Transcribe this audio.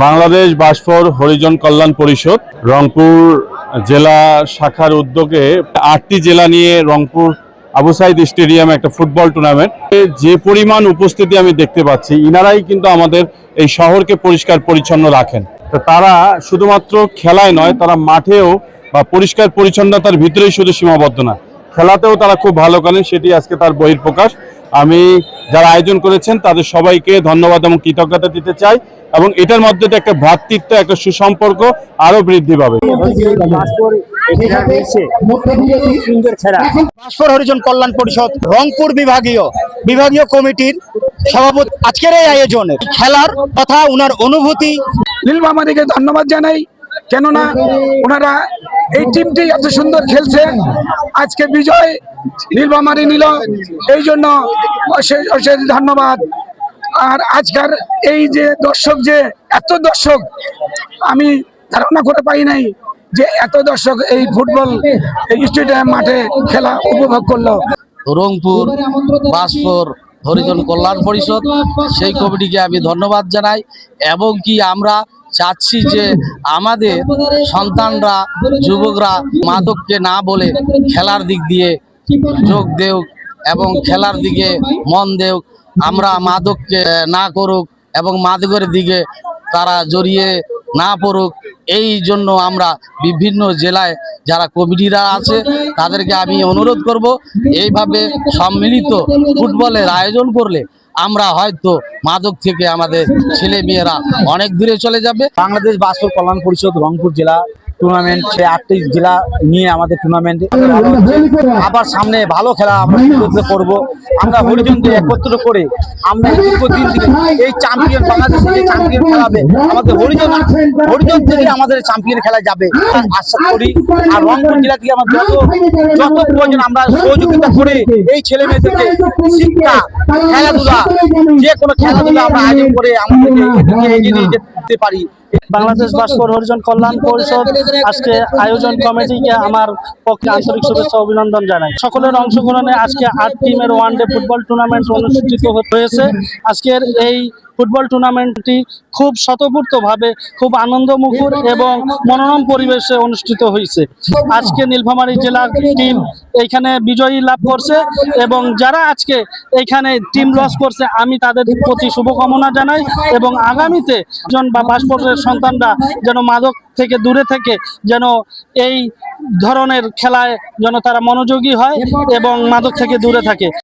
বাংলাদেশ বাসফর হরিজন কল্যাণ পরিষদ রংপুর জেলা শাখার উদ্যোগে 8টি জেলা নিয়ে রংপুর আবু সাইদ স্টেডিয়ামে একটা ফুটবল টুর্নামেন্ট। যে পরিমাণ উপস্থিতি আমি দেখতে পাচ্ছি, ইনারাই কিন্তু আমাদের এই শহরকে পরিষ্কার পরিচ্ছন্ন রাখেন। তো তারা শুধুমাত্র খেলায় নয়, তারা মাঠেও বা পরিষ্কার পরিচ্ছন্নতার ভিতরেই শুধু সীমাবদ্ধ না, খেলাতেও তারা খুব ভালো করেন। সেটি আজকে তার বহিঃপ্রকাশ। আমি যারা আয়োজন করেছেন তাদের সবাইকে ধন্যবাদ এবং কৃতজ্ঞতা দিতে চাই, এবং এটার মধ্যে একটা ভ্রাতৃত্ব, একটা সুসম্পর্ক আরো বৃদ্ধি পাবে। বাসফর হরিজন কল্যাণ পরিষদ রংপুর বিভাগীয় কমিটির সভাপতি আজকের এই আয়োজনে খেলার কথা উনার অনুভূতি। নীলফামারীকে ধন্যবাদ জানাই, কেননা ওনারা এই টিমটি এত সুন্দর খেলছে। আজকে বিজয় নীলফামারী নিল, এই জন্য অশেষ অশেষ ধন্যবাদ। আর আজকার এই যে দর্শক, যে এত দর্শক, আমি ধারণা করে পাই নাই যে এত দর্শক এই ফুটবল স্টেডিয়াম মাঠে খেলা উপভোগ করলো। রংপুর বাসফর হরিজন কল্যাণ পরিষদ সেই কমিটিকে আমি ধন্যবাদ জানাই, এবং কি আমরা চাচ্ছি যে আমাদের সন্তানরা, যুবকরা মাদককে না বলে খেলার দিক দিয়ে যোগ দেউক এবং খেলার দিকে মন দেউক। আমরা মাদককে না করুক এবং মাদকের দিকে তারা জড়িয়ে না পড়ুক। এই জন্য আমরা বিভিন্ন জেলায় যারা কমিটিরা আছে তাদেরকে আমি অনুরোধ করব, এইভাবে সম্মিলিত ফুটবলের আয়োজন করলে আমরা হয়তো মাদক থেকে আমাদের ছেলে মেয়েরা অনেক দূরে চলে যাবে। বাংলাদেশ বাসফর কল্যাণ পরিষদ রংপুর জেলা টুর্নামেন্ট, 8টি জেলা নিয়ে আমাদের টুর্নামেন্ট আবার সামনে ভালো খেলা আমরা করবো। আমরা হরিজনকে একত্র করে আমরা দীর্ঘদিন থেকে এই চ্যাম্পিয়ন, বাংলাদেশে যে চ্যাম্পিয়ন খেলাবে আমাদের হরিজন থেকে আমাদের চ্যাম্পিয়ন খেলা যাবে আশা করি। আর রংপুর জেলা থেকে আমার যত প্রয়োজন আমরা সহযোগিতা করে এই ছেলে মেয়েদেরকে শিক্ষা, খেলাধুলা, যে কোনো খেলাধুলা আমরা আয়োজন করে আমাদেরকে এগিয়ে নিয়ে যেতে পারি। বাংলাদেশ বাসফর হরিজন কল্যাণ পরিষদ আজকে আয়োজন কমিটিকে আমার পক্ষে আন্তরিক শুভেচ্ছা অভিনন্দন জানাই। সকলের অংশগ্রহণে আজকে 8 টিমের ওয়ানডে ফুটবল টুর্নামেন্ট অনুষ্ঠিত হয়েছে। আজকের এই ফুটবল টুর্নামেন্টটি খুব স্বতঃস্ফূর্তভাবে, খুব আনন্দমুখর এবং মনোরম পরিবেশে অনুষ্ঠিত হয়েছে। আজকে নীলফামারী জেলার টিম এইখানে বিজয়ী লাভ করছে, এবং যারা আজকে এইখানে টিম লস করছে আমি তাদের প্রতি শুভকামনা জানাই, এবং আগামীতে বাসফরের সন্তানরা যেন মাদক থেকে দূরে থেকে যেন এই ধরনের খেলায় যেন তারা মনোযোগী হয় এবং মাদক থেকে দূরে থাকে।